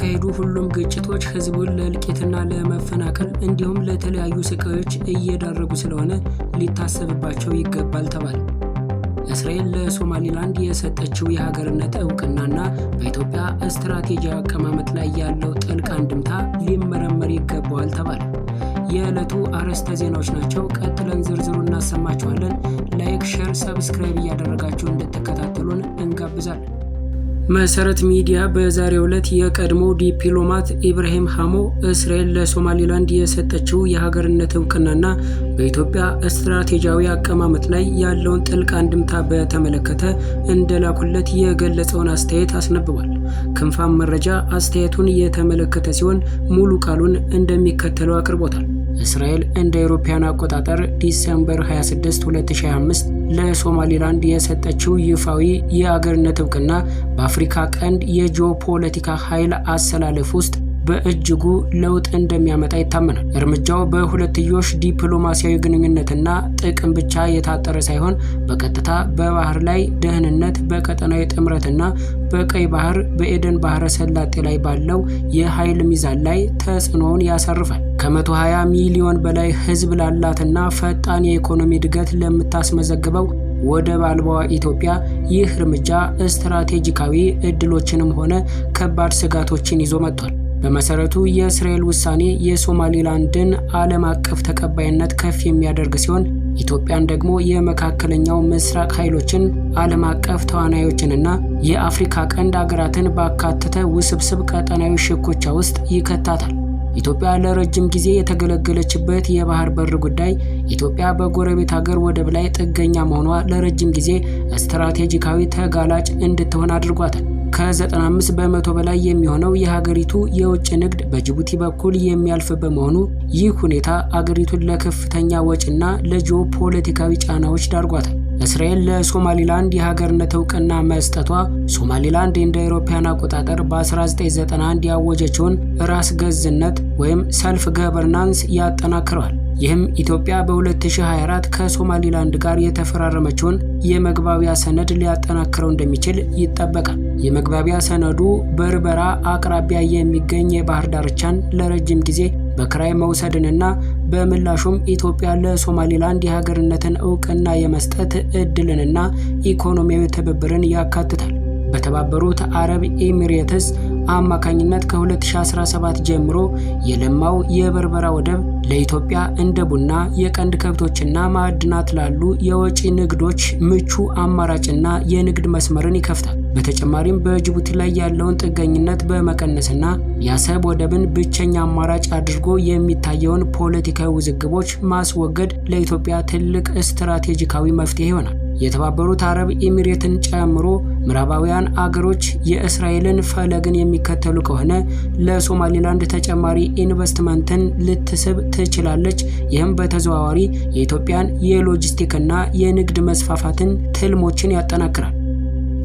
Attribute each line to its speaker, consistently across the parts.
Speaker 1: የተካሄዱ ሁሉም ግጭቶች ህዝቡን ለእልቂትና ለመፈናቀል እንዲሁም ለተለያዩ ስቃዮች እየዳረጉ ስለሆነ ሊታሰብባቸው ይገባል ተባለ። እስራኤል ለሶማሊላንድ የሰጠችው የሀገርነት እውቅናና በኢትዮጵያ ስትራቴጂያዊ አቀማመጥ ላይ ያለው ጥልቅ አንድምታ ሊመረመር ይገባዋል ተባለ። የዕለቱ አርዕስተ ዜናዎች ናቸው። ቀጥለን ዝርዝሩ እናሰማችኋለን። ላይክ፣ ሼር፣ ሰብስክራይብ እያደረጋችሁ እንድትከታተሉን እንጋብዛለን። መሰረት ሚዲያ በዛሬው ዕለት የቀድሞ ዲፕሎማት ኢብራሂም ሃሞ እስራኤል ለሶማሊላንድ የሰጠችው የሀገርነት እውቅናና በኢትዮጵያ ስትራቴጂያዊ አቀማመጥ ላይ ያለውን ጥልቅ አንድምታ በተመለከተ እንደላኩለት የገለጸውን አስተያየት አስነብቧል። ክንፋም መረጃ አስተያየቱን የተመለከተ ሲሆን ሙሉ ቃሉን እንደሚከተለው አቅርቦታል። እስራኤል እንደ አውሮፓውያን አቆጣጠር ዲሴምበር 26 2025 ለሶማሊላንድ የሰጠችው ይፋዊ የአገርነት እውቅና በአፍሪካ ቀንድ የጂኦፖለቲካ ኃይል አሰላለፍ ውስጥ በእጅጉ ለውጥ እንደሚያመጣ ይታመናል። እርምጃው በሁለትዮሽ ዲፕሎማሲያዊ ግንኙነትና ጥቅም ብቻ የታጠረ ሳይሆን በቀጥታ በባህር ላይ ደህንነት፣ በቀጠናዊ ጥምረትና በቀይ ባህር በኤደን ባህረ ሰላጤ ላይ ባለው የኃይል ሚዛን ላይ ተጽዕኖውን ያሳርፋል። ከ120 ሚሊዮን በላይ ሕዝብ ላላትና ፈጣን የኢኮኖሚ እድገት ለምታስመዘግበው ወደብ አልባዋ ኢትዮጵያ ይህ እርምጃ ስትራቴጂካዊ እድሎችንም ሆነ ከባድ ስጋቶችን ይዞ መጥቷል። በመሰረቱ የእስራኤል ውሳኔ የሶማሊላንድን ዓለም አቀፍ ተቀባይነት ከፍ የሚያደርግ ሲሆን ኢትዮጵያን ደግሞ የመካከለኛው ምስራቅ ኃይሎችን፣ ዓለም አቀፍ ተዋናዮችንና የአፍሪካ ቀንድ አገራትን ባካተተ ውስብስብ ቀጠናዊ ሽኩቻ ውስጥ ይከታታል። ኢትዮጵያ ለረጅም ጊዜ የተገለገለችበት የባህር በር ጉዳይ ኢትዮጵያ በጎረቤት ሀገር ወደብ ላይ ጥገኛ መሆኗ ለረጅም ጊዜ ስትራቴጂካዊ ተጋላጭ እንድትሆን አድርጓታል። ከ95 በመቶ በላይ የሚሆነው የሀገሪቱ የውጭ ንግድ በጅቡቲ በኩል የሚያልፍ በመሆኑ ይህ ሁኔታ አገሪቱን ለከፍተኛ ወጪና ለጂኦፖለቲካዊ ጫናዎች ዳርጓታል። እስራኤል ለሶማሊላንድ የሀገርነት እውቅና መስጠቷ ሶማሊላንድ እንደ አውሮፓውያን አቆጣጠር በ1991 ያወጀችውን ራስ ገዝነት ወይም ሰልፍ ገቨርናንስ ያጠናክረዋል። ይህም ኢትዮጵያ በ2024 ከሶማሊላንድ ጋር የተፈራረመችውን የመግባቢያ ሰነድ ሊያጠናክረው እንደሚችል ይጠበቃል። የመግባቢያ ሰነዱ በርበራ አቅራቢያ የሚገኝ የባህር ዳርቻን ለረጅም ጊዜ በክራይ መውሰድንና በምላሹም ኢትዮጵያ ለሶማሊላንድ የሀገርነትን እውቅና የመስጠት እድልንና ኢኮኖሚያዊ ትብብርን ያካትታል። በተባበሩት አረብ ኤሚሬትስ አማካኝነት ከ2017 ጀምሮ የለማው የበርበራ ወደብ ለኢትዮጵያ እንደ ቡና፣ የቀንድ ከብቶችና ማዕድናት ላሉ የወጪ ንግዶች ምቹ አማራጭና የንግድ መስመርን ይከፍታል። በተጨማሪም በጅቡቲ ላይ ያለውን ጥገኝነት በመቀነስና የአሰብ ወደብን ብቸኛ አማራጭ አድርጎ የሚታየውን ፖለቲካዊ ውዝግቦች ማስወገድ ለኢትዮጵያ ትልቅ ስትራቴጂካዊ መፍትሄ ይሆናል። የተባበሩት አረብ ኤሚሬትን ጨምሮ ምዕራባውያን አገሮች የእስራኤልን ፈለግን የሚከተሉ ከሆነ ለሶማሊላንድ ተጨማሪ ኢንቨስትመንትን ልትስብ ትችላለች። ይህም በተዘዋዋሪ የኢትዮጵያን የሎጂስቲክና የንግድ መስፋፋትን ትልሞችን ያጠናክራል።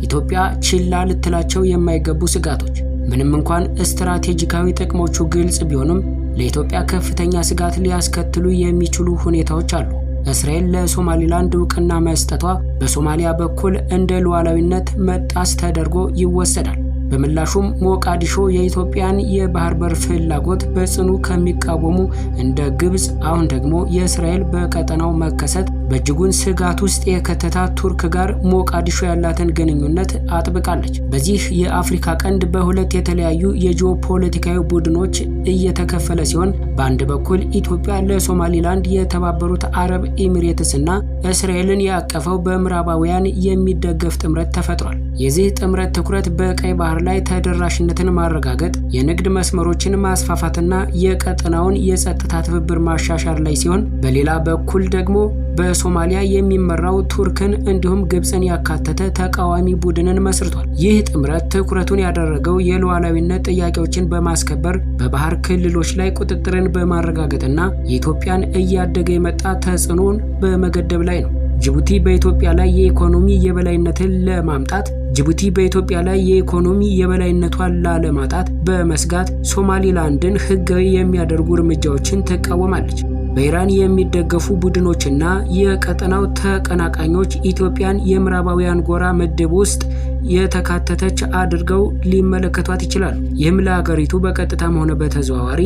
Speaker 1: ኢትዮጵያ ችላ ልትላቸው የማይገቡ ስጋቶች ምንም እንኳን ስትራቴጂካዊ ጥቅሞቹ ግልጽ ቢሆኑም ለኢትዮጵያ ከፍተኛ ስጋት ሊያስከትሉ የሚችሉ ሁኔታዎች አሉ። እስራኤል ለሶማሊላንድ እውቅና መስጠቷ በሶማሊያ በኩል እንደ ሉዓላዊነት መጣስ ተደርጎ ይወሰዳል። በምላሹም ሞቃዲሾ የኢትዮጵያን የባህር በር ፍላጎት በጽኑ ከሚቃወሙ እንደ ግብጽ፣ አሁን ደግሞ የእስራኤል በቀጠናው መከሰት በእጅጉን ስጋት ውስጥ የከተታት ቱርክ ጋር ሞቃዲሾ ያላትን ግንኙነት አጥብቃለች። በዚህ የአፍሪካ ቀንድ በሁለት የተለያዩ የጂኦፖለቲካዊ ቡድኖች እየተከፈለ ሲሆን በአንድ በኩል ኢትዮጵያ ለሶማሊላንድ የተባበሩት አረብ ኤሚሬትስና እስራኤልን ያቀፈው በምዕራባውያን የሚደገፍ ጥምረት ተፈጥሯል። የዚህ ጥምረት ትኩረት በቀይ ባህር ላይ ተደራሽነትን ማረጋገጥ፣ የንግድ መስመሮችን ማስፋፋትና የቀጠናውን የጸጥታ ትብብር ማሻሻል ላይ ሲሆን በሌላ በኩል ደግሞ በሶማሊያ የሚመራው ቱርክን እንዲሁም ግብጽን ያካተተ ተቃዋሚ ቡድንን መስርቷል። ይህ ጥምረት ትኩረቱን ያደረገው የሉዓላዊነት ጥያቄዎችን በማስከበር በባህር ክልሎች ላይ ቁጥጥርን በማረጋገጥና የኢትዮጵያን እያደገ የመጣ ተጽዕኖን በመገደብ ላይ ነው። ጅቡቲ በኢትዮጵያ ላይ የኢኮኖሚ የበላይነቷን ላለማጣት በመስጋት ሶማሊላንድን ህጋዊ የሚያደርጉ እርምጃዎችን ትቃወማለች። በኢራን የሚደገፉ ቡድኖችና የቀጠናው ተቀናቃኞች ኢትዮጵያን የምዕራባውያን ጎራ ምድብ ውስጥ የተካተተች አድርገው ሊመለከቷት ይችላሉ። ይህም ለሀገሪቱ በቀጥታም ሆነ በተዘዋዋሪ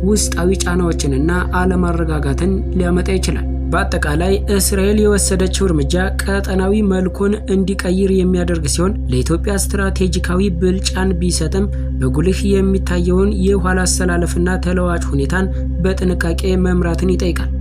Speaker 1: ውስጣዊ ጫናዎችንና አለመረጋጋትን ሊያመጣ ይችላል። በአጠቃላይ እስራኤል የወሰደችው እርምጃ ቀጠናዊ መልኩን እንዲቀይር የሚያደርግ ሲሆን ለኢትዮጵያ ስትራቴጂካዊ ብልጫን ቢሰጥም በጉልህ የሚታየውን የኋላ አሰላለፍና ተለዋጭ ሁኔታን በጥንቃቄ መምራትን ይጠይቃል።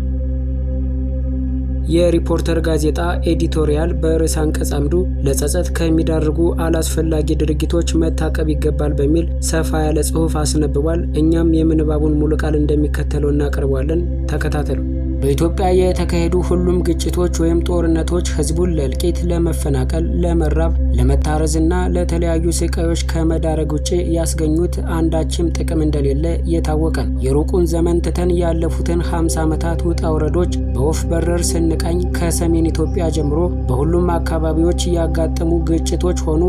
Speaker 1: የሪፖርተር ጋዜጣ ኤዲቶሪያል በርዕሰ አንቀጽ አምዱ ለጸጸት ከሚዳርጉ አላስፈላጊ ድርጊቶች መታቀብ ይገባል በሚል ሰፋ ያለ ጽሑፍ አስነብቧል። እኛም የምንባቡን ሙሉ ቃል እንደሚከተለው እናቀርበዋለን። ተከታተሉ። በኢትዮጵያ የተካሄዱ ሁሉም ግጭቶች ወይም ጦርነቶች ህዝቡን ለእልቂት፣ ለመፈናቀል፣ ለመራብ፣ ለመታረዝና ለተለያዩ ስቃዮች ከመዳረግ ውጭ ያስገኙት አንዳችም ጥቅም እንደሌለ የታወቀ ነው። የሩቁን ዘመን ትተን ያለፉትን 50 ዓመታት ውጣ ውረዶች በወፍ በረር ስንቃኝ ከሰሜን ኢትዮጵያ ጀምሮ በሁሉም አካባቢዎች ያጋጠሙ ግጭቶች ሆኑ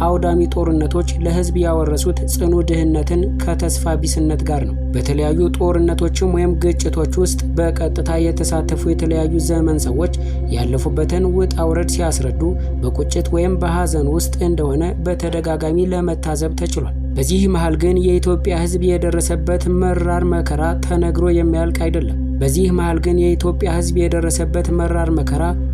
Speaker 1: አውዳሚ ጦርነቶች ለህዝብ ያወረሱት ጽኑ ድህነትን ከተስፋ ቢስነት ጋር ነው። በተለያዩ ጦርነቶችም ወይም ግጭቶች ውስጥ በቀጥታ የተሳተፉ የተለያዩ ዘመን ሰዎች ያለፉበትን ውጣ ውረድ ሲያስረዱ በቁጭት ወይም በሐዘን ውስጥ እንደሆነ በተደጋጋሚ ለመታዘብ ተችሏል። በዚህ መሃል ግን የኢትዮጵያ ህዝብ የደረሰበት መራር መከራ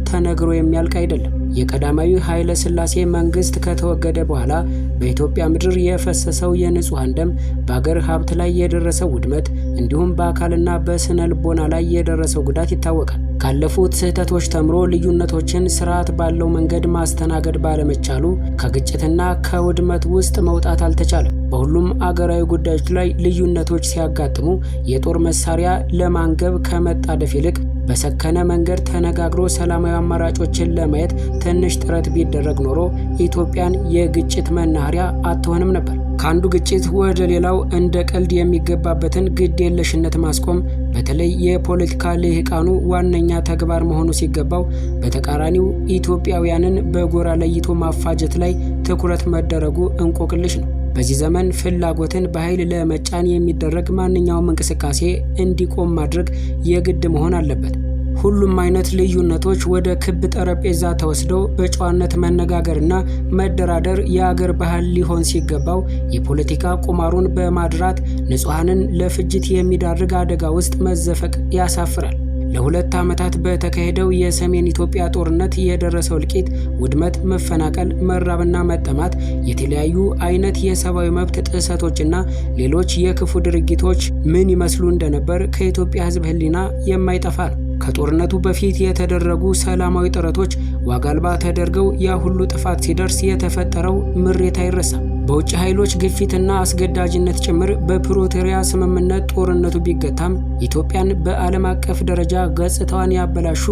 Speaker 1: ተነግሮ የሚያልቅ አይደለም። የቀዳማዊ ኃይለ ሥላሴ መንግስት ከተወገደ በኋላ በኢትዮጵያ ምድር የፈሰሰው የንጹሃን ደም፣ በአገር ሀብት ላይ የደረሰው ውድመት እንዲሁም በአካልና በስነ ልቦና ላይ የደረሰው ጉዳት ይታወቃል። ካለፉት ስህተቶች ተምሮ ልዩነቶችን ስርዓት ባለው መንገድ ማስተናገድ ባለመቻሉ ከግጭትና ከውድመት ውስጥ መውጣት አልተቻለም። በሁሉም አገራዊ ጉዳዮች ላይ ልዩነቶች ሲያጋጥሙ የጦር መሳሪያ ለማንገብ ከመጣደፍ ይልቅ በሰከነ መንገድ ተነጋግሮ ሰላማዊ አማራጮችን ለማየት ትንሽ ጥረት ቢደረግ ኖሮ ኢትዮጵያን የግጭት መናኸሪያ አትሆንም ነበር። ከአንዱ ግጭት ወደ ሌላው እንደ ቀልድ የሚገባበትን ግድ የለሽነት ማስቆም በተለይ የፖለቲካ ልሂቃኑ ዋነኛ ተግባር መሆኑ ሲገባው፣ በተቃራኒው ኢትዮጵያውያንን በጎራ ለይቶ ማፋጀት ላይ ትኩረት መደረጉ እንቆቅልሽ ነው። በዚህ ዘመን ፍላጎትን በኃይል ለመጫን የሚደረግ ማንኛውም እንቅስቃሴ እንዲቆም ማድረግ የግድ መሆን አለበት። ሁሉም አይነት ልዩነቶች ወደ ክብ ጠረጴዛ ተወስደው በጨዋነት መነጋገርና መደራደር የአገር ባህል ሊሆን ሲገባው የፖለቲካ ቁማሩን በማድራት ንጹሃንን ለፍጅት የሚዳርግ አደጋ ውስጥ መዘፈቅ ያሳፍራል። ለ2 ዓመታት በተካሄደው የሰሜን ኢትዮጵያ ጦርነት የደረሰው እልቂት፣ ውድመት፣ መፈናቀል፣ መራብና መጠማት፣ የተለያዩ አይነት የሰብአዊ መብት ጥሰቶችና ሌሎች የክፉ ድርጊቶች ምን ይመስሉ እንደነበር ከኢትዮጵያ ሕዝብ ሕሊና የማይጠፋ ነው። ከጦርነቱ በፊት የተደረጉ ሰላማዊ ጥረቶች ዋጋ አልባ ተደርገው ያ ሁሉ ጥፋት ሲደርስ የተፈጠረው ምሬት አይረሳም። በውጭ ኃይሎች ግፊትና አስገዳጅነት ጭምር በፕሪቶሪያ ስምምነት ጦርነቱ ቢገታም ኢትዮጵያን በዓለም አቀፍ ደረጃ ገጽታዋን ያበላሹ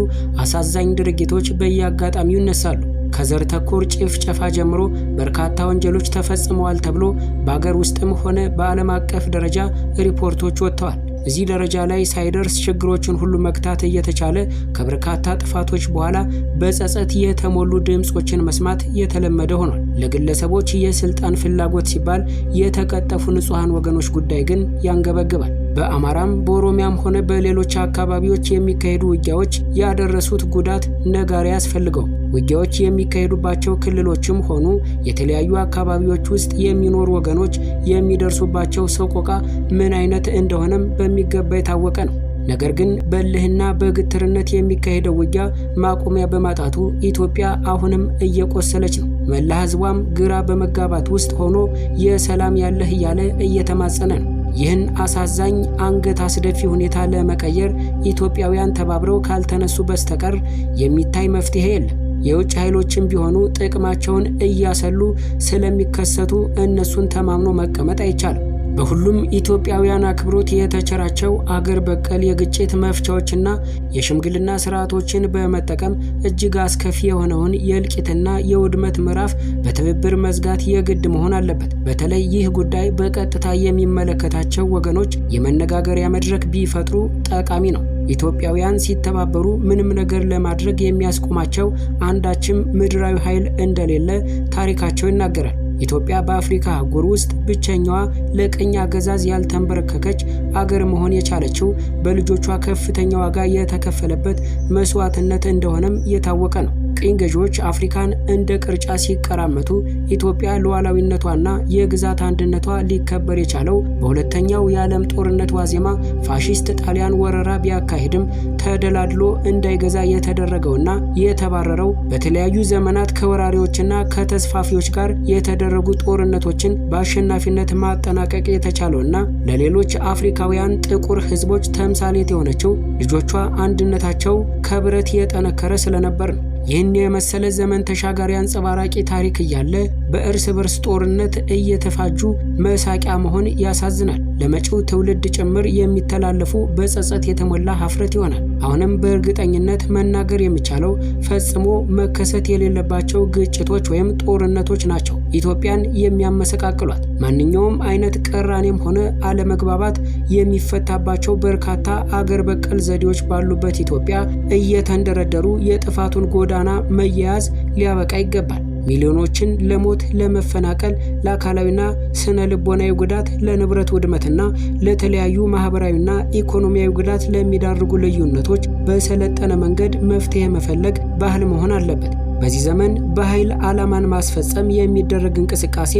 Speaker 1: አሳዛኝ ድርጊቶች በየአጋጣሚው ይነሳሉ። ከዘር ተኮር ጭፍጨፋ ጀምሮ በርካታ ወንጀሎች ተፈጽመዋል ተብሎ በአገር ውስጥም ሆነ በዓለም አቀፍ ደረጃ ሪፖርቶች ወጥተዋል። እዚህ ደረጃ ላይ ሳይደርስ ችግሮችን ሁሉ መክታት እየተቻለ ከበርካታ ጥፋቶች በኋላ በጸጸት የተሞሉ ድምጾችን መስማት የተለመደ ሆኗል። ለግለሰቦች የስልጣን ፍላጎት ሲባል የተቀጠፉ ንጹሃን ወገኖች ጉዳይ ግን ያንገበግባል። በአማራም በኦሮሚያም ሆነ በሌሎች አካባቢዎች የሚካሄዱ ውጊያዎች ያደረሱት ጉዳት ነጋሪ ያስፈልገው። ውጊያዎች የሚካሄዱባቸው ክልሎችም ሆኑ የተለያዩ አካባቢዎች ውስጥ የሚኖሩ ወገኖች የሚደርሱባቸው ሰቆቃ ምን አይነት እንደሆነም በሚገባ የታወቀ ነው። ነገር ግን በልህና በግትርነት የሚካሄደው ውጊያ ማቆሚያ በማጣቱ ኢትዮጵያ አሁንም እየቆሰለች ነው። መላ ህዝቧም ግራ በመጋባት ውስጥ ሆኖ የሰላም ያለህ እያለ እየተማጸነ ነው። ይህን አሳዛኝ አንገት አስደፊ ሁኔታ ለመቀየር ኢትዮጵያውያን ተባብረው ካልተነሱ በስተቀር የሚታይ መፍትሄ የለም። የውጭ ኃይሎችም ቢሆኑ ጥቅማቸውን እያሰሉ ስለሚከሰቱ እነሱን ተማምኖ መቀመጥ አይቻልም። በሁሉም ኢትዮጵያውያን አክብሮት የተቸራቸው አገር በቀል የግጭት መፍቻዎችና የሽምግልና ስርዓቶችን በመጠቀም እጅግ አስከፊ የሆነውን የእልቂትና የውድመት ምዕራፍ በትብብር መዝጋት የግድ መሆን አለበት። በተለይ ይህ ጉዳይ በቀጥታ የሚመለከታቸው ወገኖች የመነጋገሪያ መድረክ ቢፈጥሩ ጠቃሚ ነው። ኢትዮጵያውያን ሲተባበሩ ምንም ነገር ለማድረግ የሚያስቆማቸው አንዳችም ምድራዊ ኃይል እንደሌለ ታሪካቸው ይናገራል። ኢትዮጵያ በአፍሪካ አህጉር ውስጥ ብቸኛዋ ለቅኝ አገዛዝ ያልተንበረከከች አገር መሆን የቻለችው በልጆቿ ከፍተኛ ዋጋ የተከፈለበት መስዋዕትነት እንደሆነም የታወቀ ነው። ቅኝ ገዢዎች አፍሪካን እንደ ቅርጫ ሲቀራመቱ ኢትዮጵያ ሉዓላዊነቷና የግዛት አንድነቷ ሊከበር የቻለው በሁለተኛው የዓለም ጦርነት ዋዜማ ፋሺስት ጣሊያን ወረራ ቢያካሂድም ተደላድሎ እንዳይገዛ የተደረገውና የተባረረው በተለያዩ ዘመናት ከወራሪዎችና ከተስፋፊዎች ጋር የተደረጉ ጦርነቶችን በአሸናፊነት ማጠናቀቅ የተቻለውና ለሌሎች አፍሪካውያን ጥቁር ሕዝቦች ተምሳሌት የሆነችው ልጆቿ አንድነታቸው ከብረት የጠነከረ ስለነበር ነው። ይህን የመሰለ ዘመን ተሻጋሪ አንጸባራቂ ታሪክ እያለ በእርስ በርስ ጦርነት እየተፋጁ መሳቂያ መሆን ያሳዝናል። ለመጪው ትውልድ ጭምር የሚተላለፉ በጸጸት የተሞላ ሀፍረት ይሆናል። አሁንም በእርግጠኝነት መናገር የሚቻለው ፈጽሞ መከሰት የሌለባቸው ግጭቶች ወይም ጦርነቶች ናቸው ኢትዮጵያን የሚያመሰቃቅሏት። ማንኛውም አይነት ቅራኔም ሆነ አለመግባባት የሚፈታባቸው በርካታ አገር በቀል ዘዴዎች ባሉበት ኢትዮጵያ እየተንደረደሩ የጥፋቱን ጎዳና መያያዝ ሊያበቃ ይገባል። ሚሊዮኖችን ለሞት፣ ለመፈናቀል፣ ለአካላዊና ስነ ልቦናዊ ጉዳት፣ ለንብረት ውድመትና ለተለያዩ ማህበራዊና ኢኮኖሚያዊ ጉዳት ለሚዳርጉ ልዩነቶች በሰለጠነ መንገድ መፍትሄ መፈለግ ባህል መሆን አለበት። በዚህ ዘመን በኃይል ዓላማን ማስፈጸም የሚደረግ እንቅስቃሴ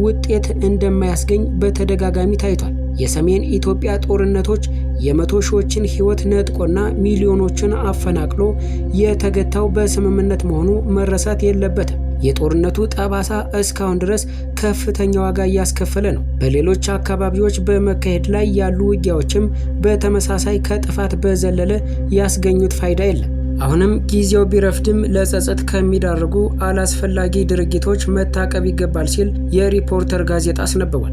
Speaker 1: ውጤት እንደማያስገኝ በተደጋጋሚ ታይቷል። የሰሜን ኢትዮጵያ ጦርነቶች የመቶ ሺዎችን ሕይወት ነጥቆና ሚሊዮኖችን አፈናቅሎ የተገታው በስምምነት መሆኑ መረሳት የለበትም። የጦርነቱ ጠባሳ እስካሁን ድረስ ከፍተኛ ዋጋ እያስከፈለ ነው። በሌሎች አካባቢዎች በመካሄድ ላይ ያሉ ውጊያዎችም በተመሳሳይ ከጥፋት በዘለለ ያስገኙት ፋይዳ የለም። አሁንም ጊዜው ቢረፍድም ለጸጸት ከሚዳርጉ አላስፈላጊ ድርጊቶች መታቀብ ይገባል ሲል የሪፖርተር ጋዜጣ አስነብቧል።